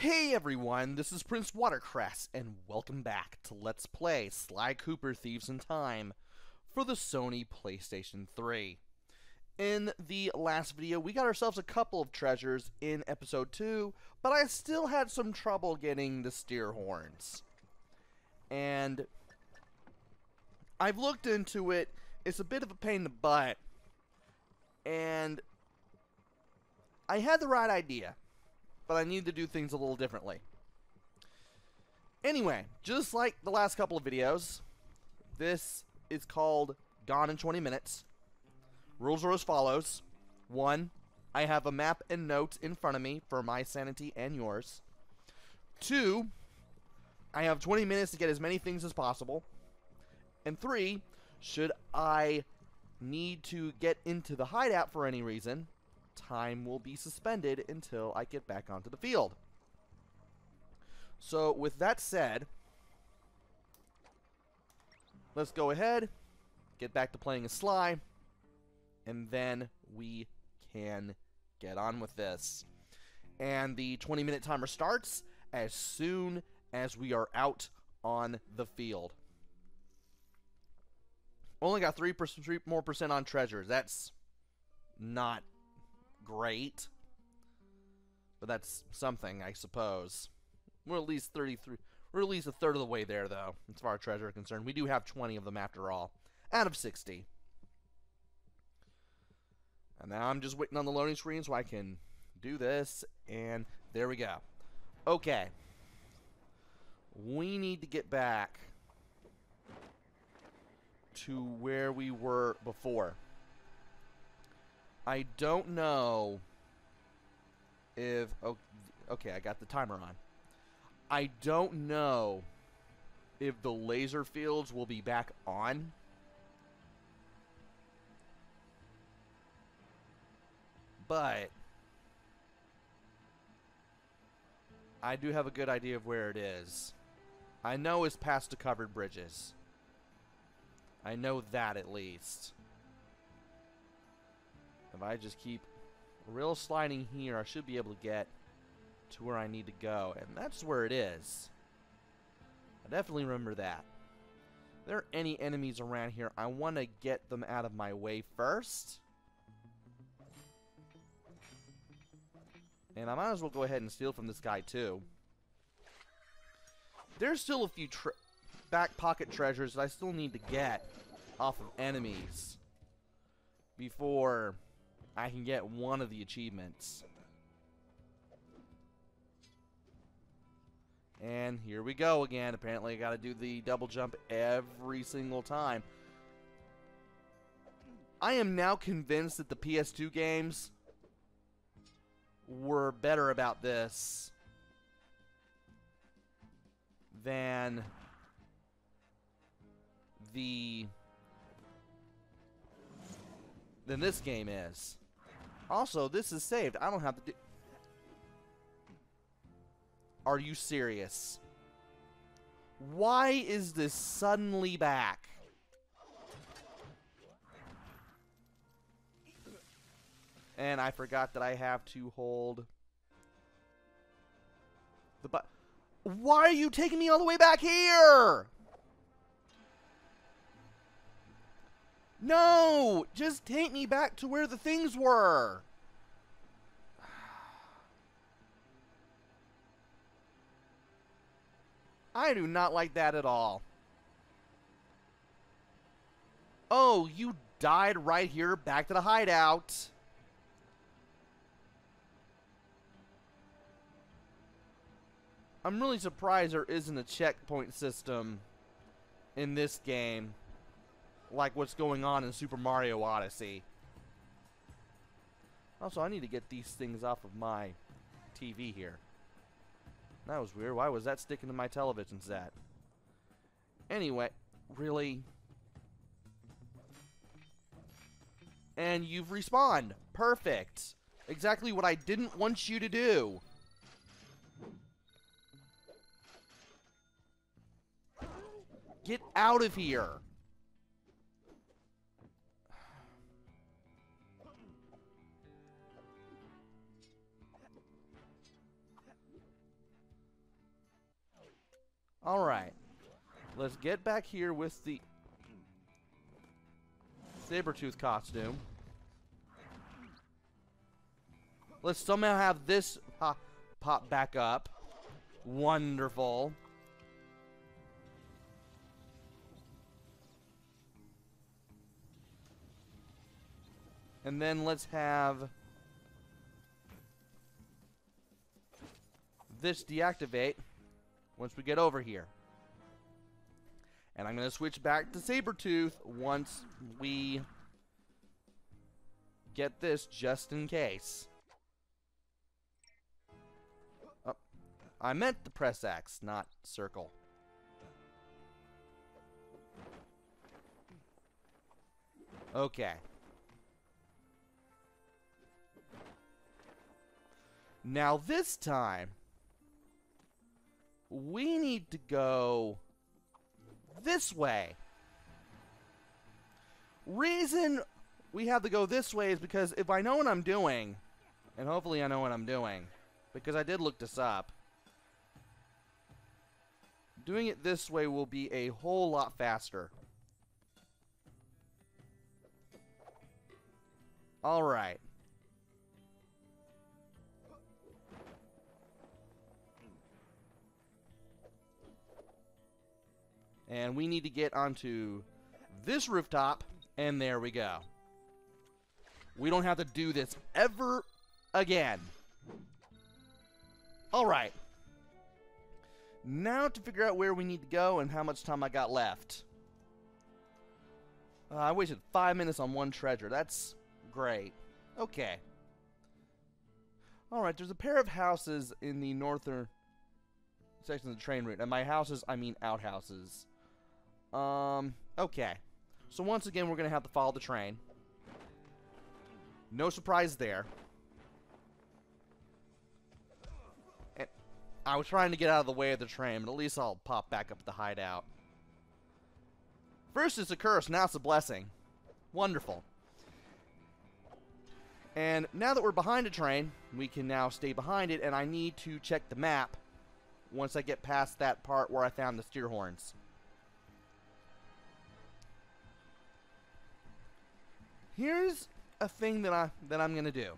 Hey everyone, this is PrinceWatercress, and welcome back to Let's Play Sly Cooper Thieves in Time for the Sony PlayStation 3. In the last video, we got ourselves a couple of treasures in Episode 2, but I still had some trouble getting the steer horns. And I've looked into it. It's a bit of a pain in the butt, and I had the right idea, but I need to do things a little differently. Anyway, just like the last couple of videos, this is called Gone in 20 Minutes. Rules are as follows. 1, I have a map and notes in front of me for my sanity and yours. 2, I have 20 minutes to get as many things as possible. And 3, should I need to get into the hideout for any reason, time will be suspended until I get back onto the field. So with that said, let's go ahead, get back to playing as Sly, and then we can get on with this. And the 20-minute timer starts as soon as we are out on the field. Only got 3 more percent on treasures. That's not great, but that's something, I suppose. We're at least 33. We're at least a third of the way there, though, as far as treasure is concerned. We do have 20 of them after all, out of 60. And now I'm just waiting on the loading screen so I can do this, and there we go. Okay, we need to get back to where we were before. I don't know if... Okay, I got the timer on. I don't know if the laser fields will be back on. But I do have a good idea of where it is. I know it's past the covered bridges. I know that at least. If I just keep real sliding here, I should be able to get to where I need to go. And that's where it is. I definitely remember that. If there are any enemies around here, I want to get them out of my way first. And I might as well go ahead and steal from this guy too. There's still a few back pocket treasures that I still need to get off of enemies before I can get one of the achievements. And here we go again. Apparently I gotta do the double jump every single time. I am now convinced that the PS2 games were better about this than this game is. Also, this is saved. I don't have to do... Are you serious? Why is this suddenly back? And I forgot that I have to hold the button. Why are you taking me all the way back here? No! Just take me back to where the things were. I do not like that at all. Oh, you died right here, back to the hideout. I'm really surprised there isn't a checkpoint system in this game like what's going on in Super Mario Odyssey. Also, I need to get these things off of my TV here. That was weird. Why was that sticking to my television set? Anyway, really? And you've respawned. Perfect. Exactly what I didn't want you to do. Get out of here. Alright. Let's get back here with the Sabretooth costume. Let's somehow have this pop back up. Wonderful. And then let's have this deactivate once we get over here. And I'm going to switch back to Sabretooth once we get this, just in case. Oh, I meant to press X, not circle. Okay. Now this time, we need to go this way. Reason we have to go this way is because if I know what I'm doing, and hopefully I know what I'm doing, because I did look this up, doing it this way will be a whole lot faster. Alright. And we need to get onto this rooftop, and there we go. We don't have to do this ever again. Alright. Now to figure out where we need to go and how much time I got left. I wasted 5 minutes on one treasure. That's great. Okay. Alright, there's a pair of houses in the northern section of the train route. And by houses, I mean outhouses. Okay. So once again, we're going to have to follow the train. No surprise there. And I was trying to get out of the way of the train, but at least I'll pop back up at the hideout. First it's a curse, now it's a blessing. Wonderful. And now that we're behind a train, we can now stay behind it, and I need to check the map once I get past that part where I found the steer horns. Here's a thing that I'm gonna do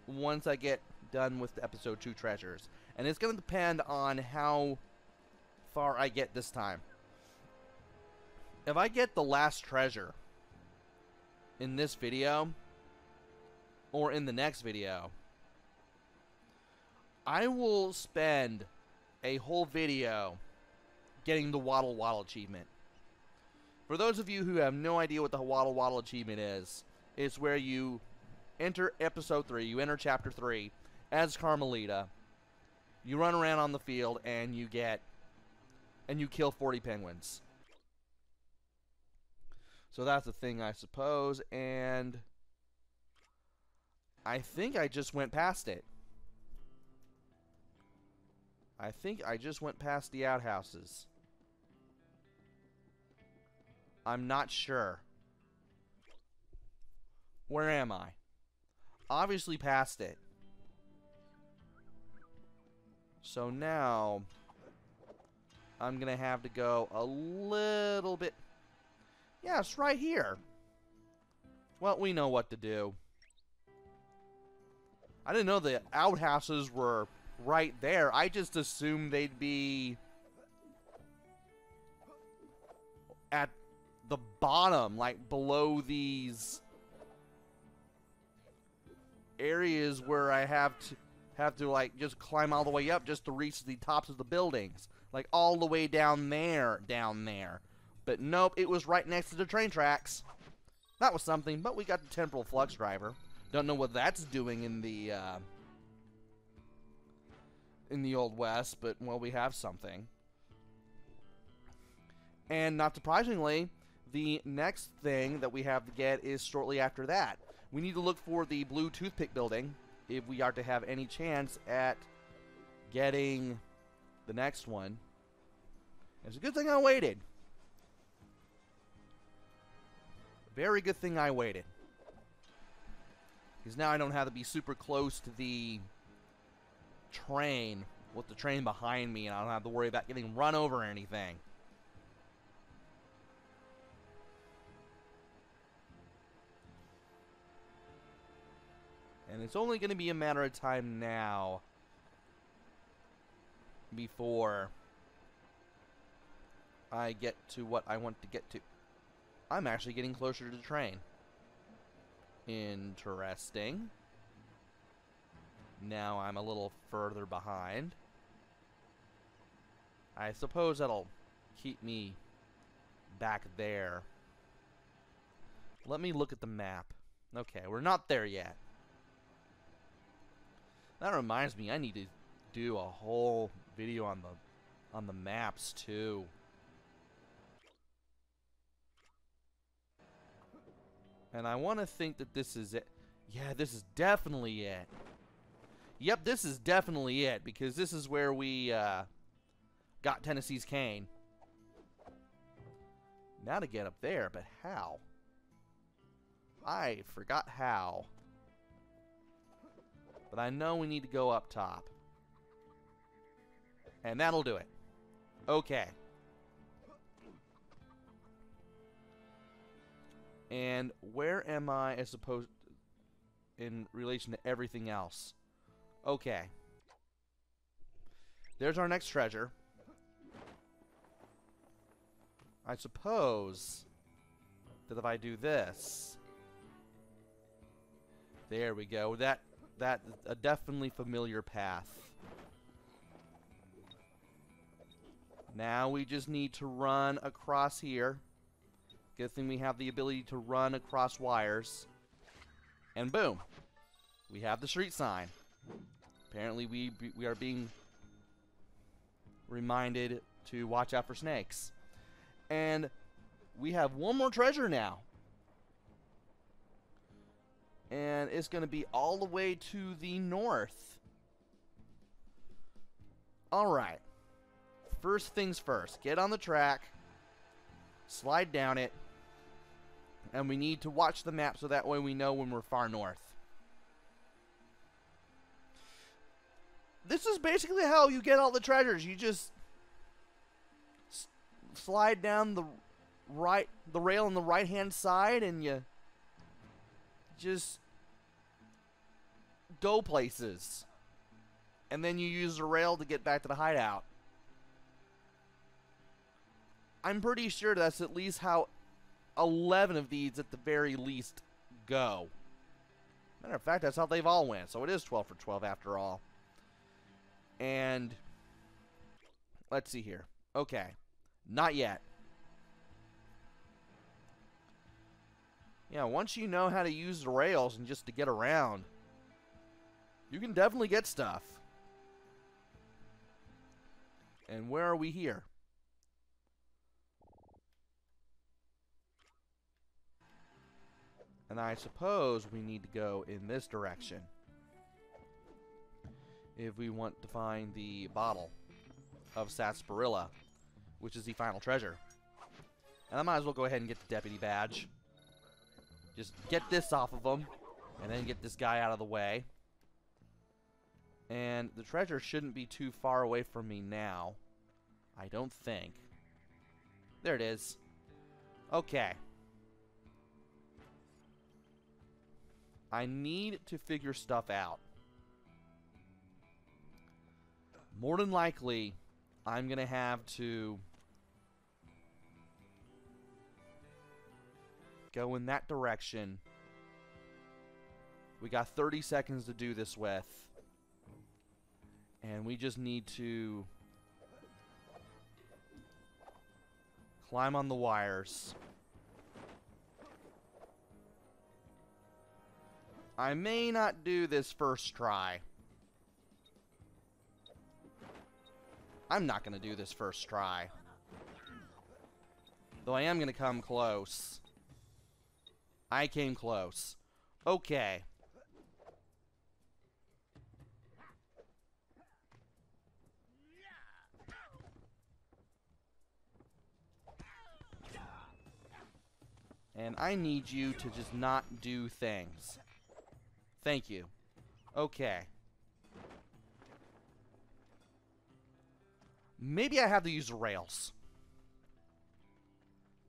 once I get done with the episode 2 treasures, and it's gonna depend on how far I get this time. If I get the last treasure in this video or in the next video, I will spend a whole video getting the Waddle Waddle achievement. For those of you who have no idea what the Waddle Waddle achievement is, it's where you enter episode 3, you enter chapter 3 as Carmelita. You run around on the field and you kill 40 penguins. So that's the thing, I suppose, and I think I just went past it. I think I just went past the outhouses. I'm not sure. Where am I? Obviously past it. So now I'm gonna have to go a little bit. Yeah, it's right here. Well, we know what to do. I didn't know the outhouses were right there. I just assumed they'd be at the bottom, like below these areas where I have to like just climb all the way up just to reach the tops of the buildings, like all the way down there. But nope, it was right next to the train tracks. That was something. But we got the temporal flux driver. Don't know what that's doing in the Old West, but well, we have something. And not surprisingly, the next thing that we have to get is shortly after that. We need to look for the blue toothpick building if we are to have any chance at getting the next one. It's a good thing I waited. Very good thing I waited. Because now I don't have to be super close to the train with the train behind me, and I don't have to worry about getting run over or anything. And it's only going to be a matter of time now before I get to what I want to get to. I'm actually getting closer to the train. Interesting. Now I'm a little further behind. I suppose that'll keep me back there. Let me look at the map. Okay, we're not there yet. That reminds me, I need to do a whole video on the maps too. And I want to think that this is it. Yeah, this is definitely it. Yep, this is definitely it, because this is where we got Tennessee's cane. Now to get up there, but how? I forgot how. But I know we need to go up top. And that'll do it. Okay. And where am I as opposed in relation to everything else? Okay. There's our next treasure. I suppose that if I do this, there we go. That's a definitely familiar path. Now we just need to run across here. Good thing we have the ability to run across wires. And boom. We have the street sign. Apparently we are being reminded to watch out for snakes. And we have one more treasure now. And it's going to be all the way to the north. Alright. First things first. Get on the track. Slide down it. And we need to watch the map so that way we know when we're far north. This is basically how you get all the treasures. You just slide down the rail on the right-hand side, and you just go places. And then you use the rail to get back to the hideout. I'm pretty sure that's at least how 11 of these at the very least go. Matter of fact, that's how they've all went. So it is 12 for 12 after all. And let's see here. Okay. Not yet. Yeah, once you know how to use the rails and just to get around, you can definitely get stuff. And where are we here? And I suppose we need to go in this direction if we want to find the bottle of sarsaparilla, which is the final treasure. And I might as well go ahead and get the deputy badge. Just get this off of him, and then get this guy out of the way. And the treasure shouldn't be too far away from me now. I don't think. There it is. Okay. I need to figure stuff out. More than likely, I'm going to have to go in that direction. We got 30 seconds to do this with. And we just need to climb on the wires. I may not do this first try. I'm not going to do this first try. Though I am going to come close. I came close. Okay. And I need you to just not do things. Thank you. Okay. Maybe I have to use rails.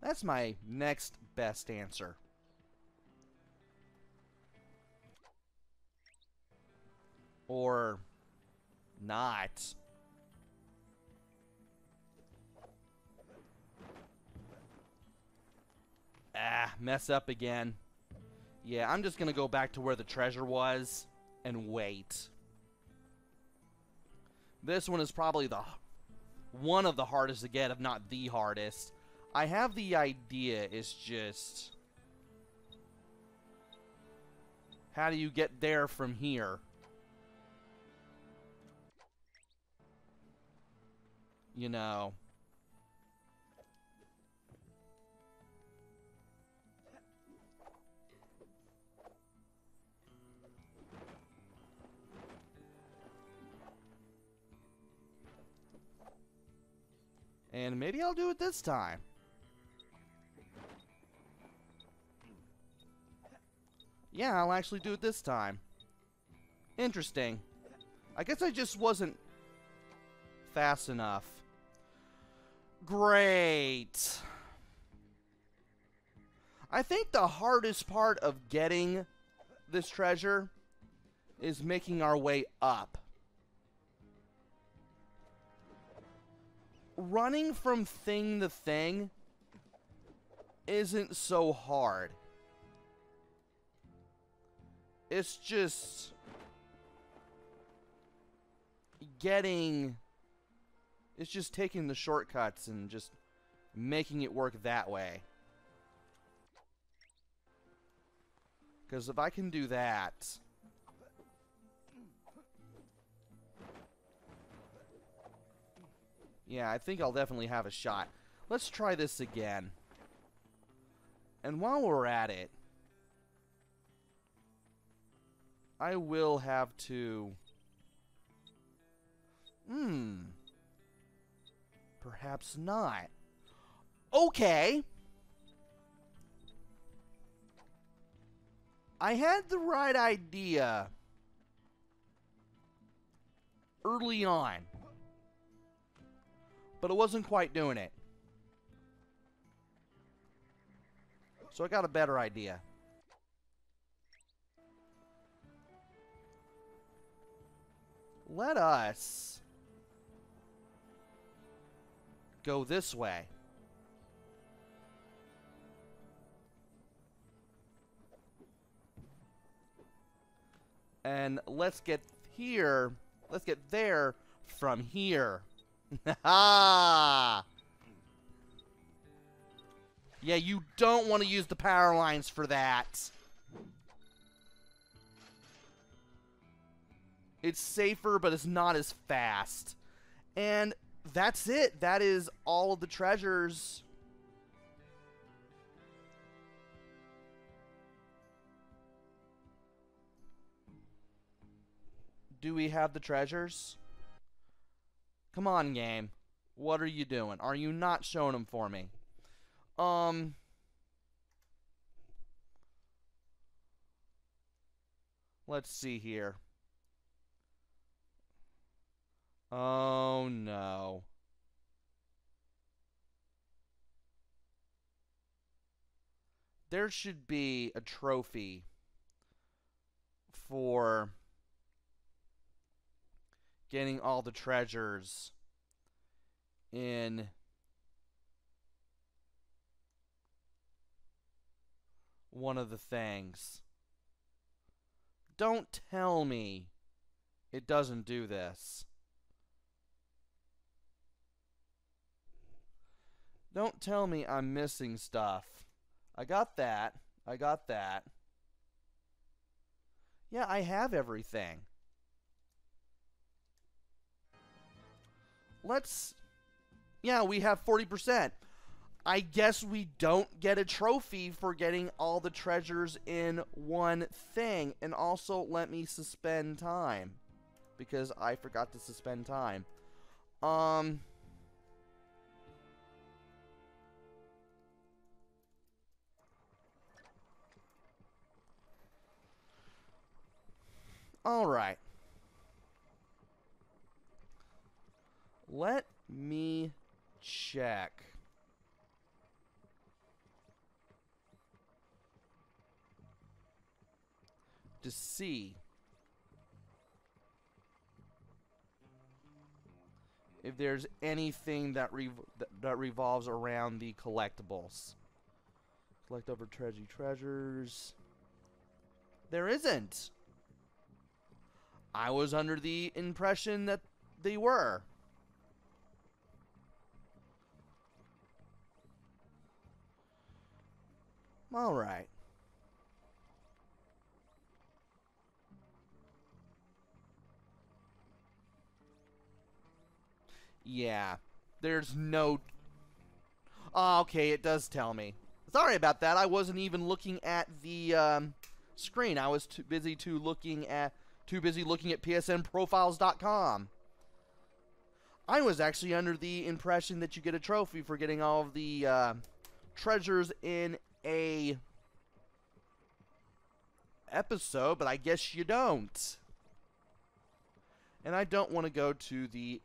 That's my next best answer. Or not. Ah, mess up again. Yeah, I'm just gonna go back to where the treasure was and wait. This one is probably one of the hardest to get, if not the hardest. I have the idea, it's just... how do you get there from here? You know... and maybe I'll do it this time. Yeah, I'll actually do it this time. Interesting. I guess I just wasn't fast enough. Great. I think the hardest part of getting this treasure is making our way up. Running from thing to thing isn't so hard. It's just getting... it's just taking the shortcuts and just making it work that way. Because if I can do that... yeah, I think I'll definitely have a shot. Let's try this again. And while we're at it, I will have to... perhaps not. Okay. I had the right idea early on, but it wasn't quite doing it. So I got a better idea. Let us go this way. And let's get here, let's get there from here. Ha! Yeah, you don't want to use the power lines for that. It's safer, but it's not as fast. And that's it. That is all of the treasures. Do we have the treasures? Come on, game. What are you doing? Are you not showing them for me? Let's see here. Oh, no. There should be a trophy for getting all the treasures in one of the things. Don't tell me it doesn't do this. Don't tell me I'm missing stuff. I got that. I got that. Yeah, I have everything. Let's... yeah, we have 40%. I guess we don't get a trophy for getting all the treasures in one thing. And also, let me suspend time, because I forgot to suspend time. Alright. Let me check. To see if there's anything that revolves around the collectibles. Collect over treasures. There isn't. I was under the impression that they were. All right. Yeah. There's no... Oh, okay, it does tell me. Sorry about that. I wasn't even looking at the screen. I was too busy looking at psnprofiles.com. I was actually under the impression that you get a trophy for getting all of the treasures in a episode, but I guess you don't. And I don't want to go to the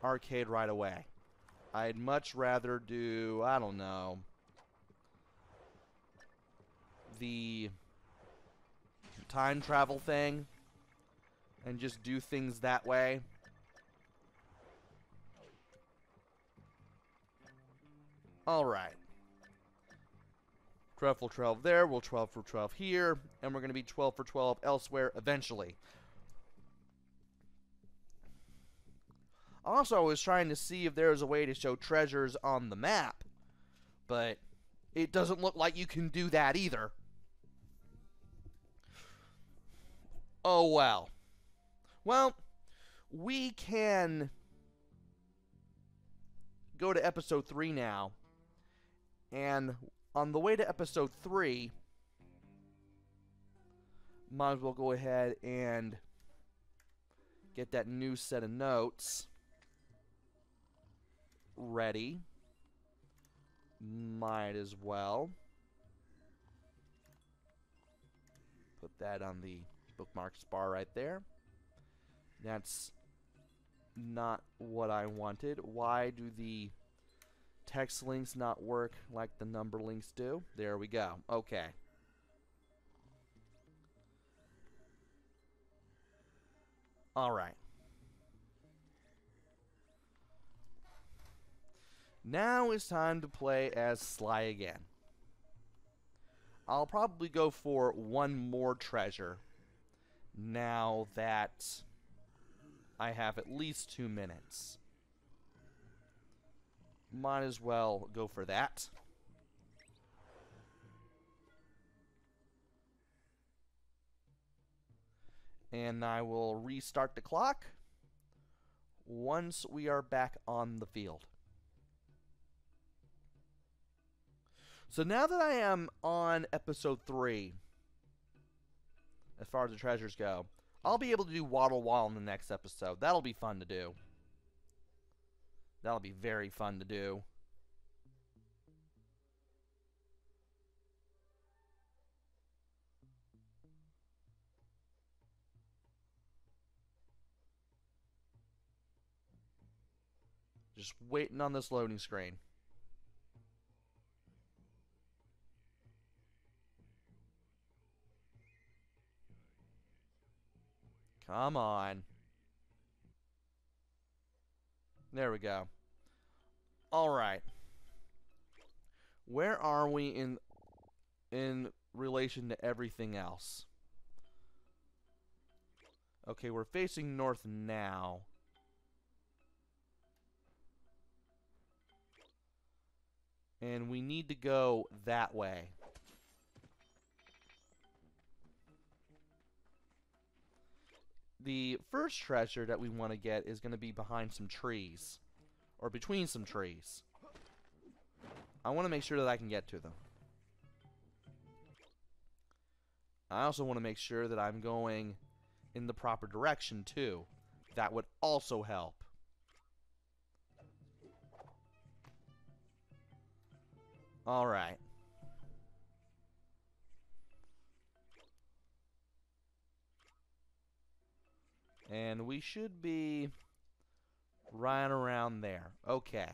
arcade right away. I'd much rather do, I don't know, the time travel thing and just do things that way. Alright. 12 for 12 there, we'll 12 for 12 here, and we're going to be 12 for 12 elsewhere eventually. Also, I was trying to see if there was a way to show treasures on the map, but it doesn't look like you can do that either. Oh well. Well, we can go to episode 3 now, and on the way to episode 3, might as well go ahead and get that new set of notes ready. Might as well put that on the bookmarks bar right there. That's not what I wanted. Why do the text links not work like the number links do? There we go. Okay. Alright. Now it's time to play as Sly again. I'll probably go for one more treasure now that I have at least 2 minutes. Might as well go for that. And I will restart the clock once we are back on the field. So now that I am on episode 3, as far as the treasures go, I'll be able to do Waddle Wall in the next episode. That'll be fun to do. That'll be very fun to do. Just waiting on this loading screen. Come on. There we go. Alright. Where are we in relation to everything else? Okay, we're facing north now. And we need to go that way. The first treasure that we want to get is going to be behind some trees. Or between some trees. I want to make sure that I can get to them. I also want to make sure that I'm going in the proper direction, too. That would also help. Alright. And we should be Right around there. Okay.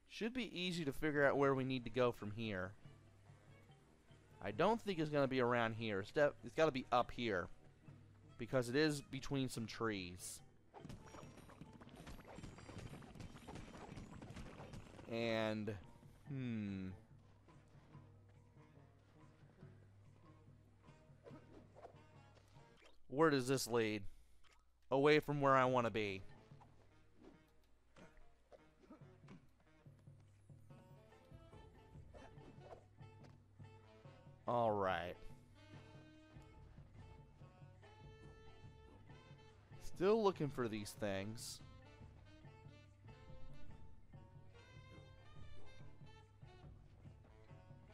Should be easy to figure out where we need to go from here. I don't think it's going to be around here. It's got to be up here. Because it is between some trees. And, where does this lead? Away from where I want to be. Alright. Still looking for these things.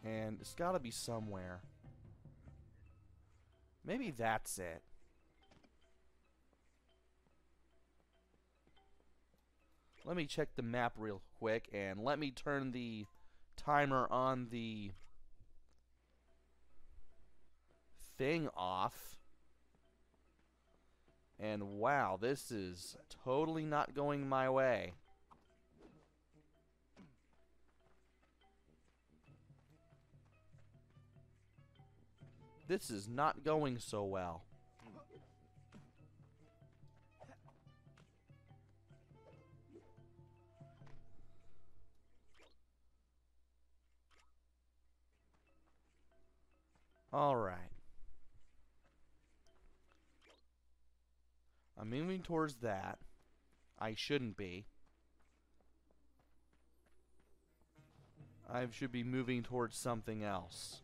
And it's got to be somewhere. Maybe that's it. Let me check the map real quick, and let me turn the timer on the thing off. And wow, this is totally not going my way. This is not going so well. All right. I'm moving towards that. I shouldn't be. I should be moving towards something else.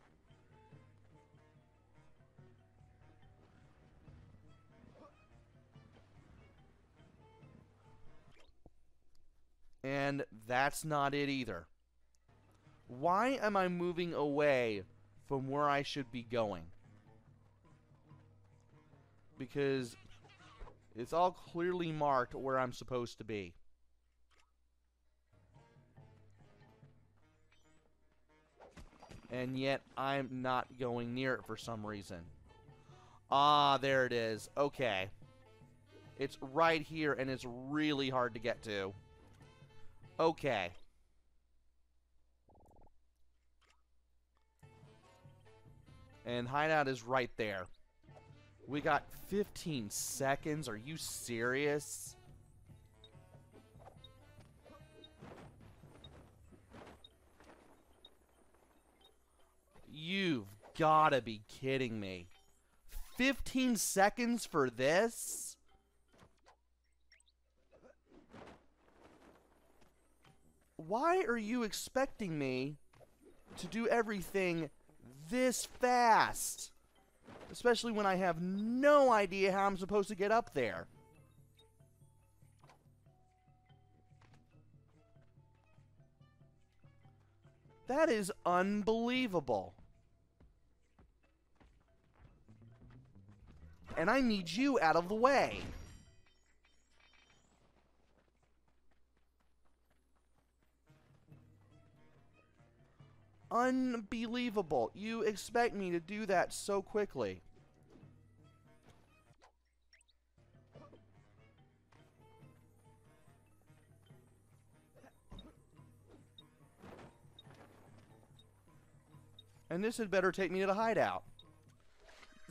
And that's not it either. Why am I moving away from where I should be going? Because it's all clearly marked where I'm supposed to be. And yet I'm not going near it for some reason. Ah, there it is. Okay. It's right here and it's really hard to get to. Okay. And hideout is right there. We got 15 seconds. Are you serious? You've gotta be kidding me. 15 seconds for this? Why are you expecting me to do everything this fast? Especially when I have no idea how I'm supposed to get up there. That is unbelievable. And I need you out of the way. Unbelievable. You expect me to do that so quickly. And this had better take me to the hideout.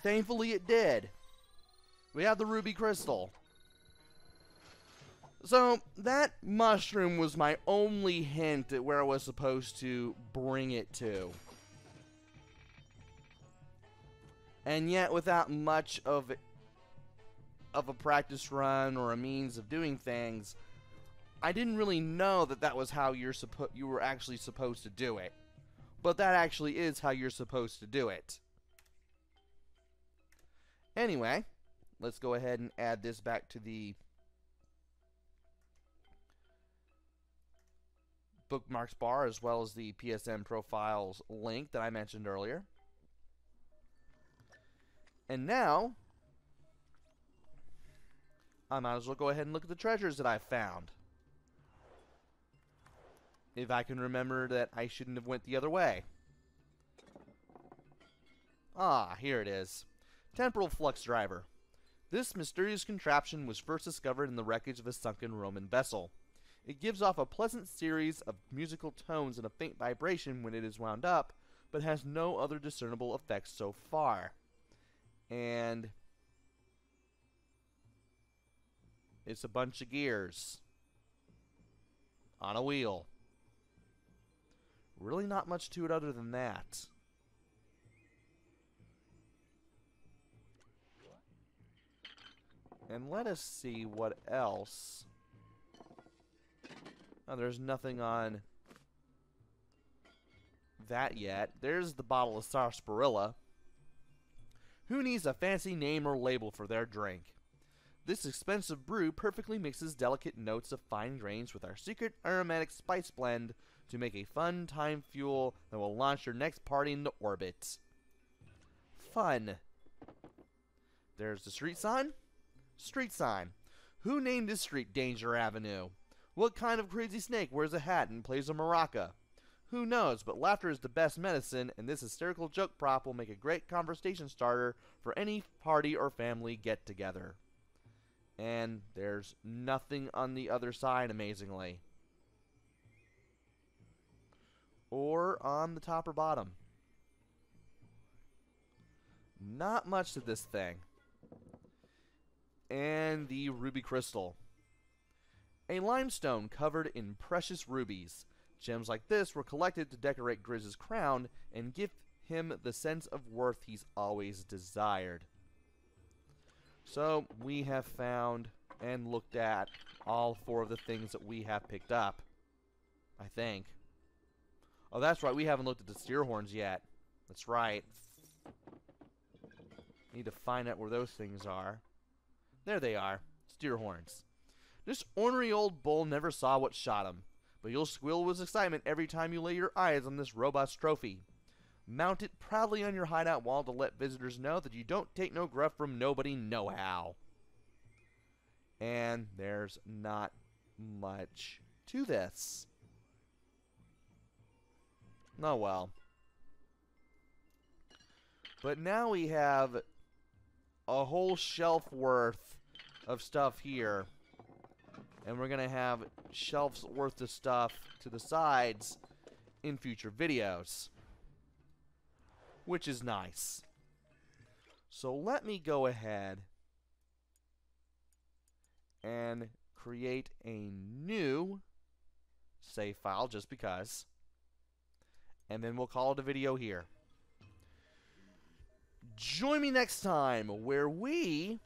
Thankfully it did. We have the ruby crystal. So, that mushroom was my only hint at where I was supposed to bring it to. And yet, without much of a practice run or a means of doing things, I didn't really know that that was how you were actually supposed to do it. But that actually is how you're supposed to do it. Anyway, let's go ahead and add this back to the bookmarks bar, as well as the PSN profiles link that I mentioned earlier. And now, I might as well go ahead and look at the treasures that I've found. If I can remember that I shouldn't have went the other way. Ah, here it is. Temporal flux driver. This mysterious contraption was first discovered in the wreckage of a sunken Roman vessel. It gives off a pleasant series of musical tones and a faint vibration when it is wound up, but has no other discernible effects so far. And it's a bunch of gears on a wheel. Really not much to it other than that. And let us see what else. Oh, there's nothing on that yet. There's the bottle of sarsaparilla. Who needs a fancy name or label for their drink? This expensive brew perfectly mixes delicate notes of fine grains with our secret aromatic spice blend to make a fun time fuel that will launch your next party into orbit. Fun. There's the street sign. Street sign. Who named this street Danger Avenue? What kind of crazy snake wears a hat and plays a maraca? Who knows, but laughter is the best medicine, and this hysterical joke prop will make a great conversation starter for any party or family get-together. And there's nothing on the other side, amazingly. Or on the top or bottom. Not much to this thing. And the ruby crystal. A limestone covered in precious rubies. Gems like this were collected to decorate Grizz's crown and give him the sense of worth he's always desired. So, we have found and looked at all 4 of the things that we have picked up. I think. Oh, that's right. We haven't looked at the steer horns yet. That's right. Need to find out where those things are. There they are. Steer horns. This ornery old bull never saw what shot him, but you'll squeal with excitement every time you lay your eyes on this robust trophy. Mount it proudly on your hideout wall to let visitors know that you don't take no gruff from nobody no-how. And there's not much to this. Oh well. But now we have a whole shelf worth of stuff here. And we're going to have shelves worth of stuff to the sides in future videos. Which is nice. So let me go ahead and create a new save file just because. And then we'll call it a video here. Join me next time where we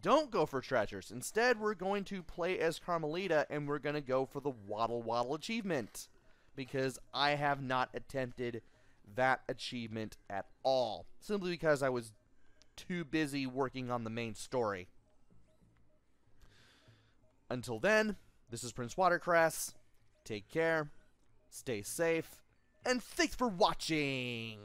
don't go for treasures. Instead, we're going to play as Carmelita and we're going to go for the Waddle Waddle achievement. Because I have not attempted that achievement at all. Simply because I was too busy working on the main story. Until then, this is PrinceWatercress. Take care, stay safe, and thanks for watching!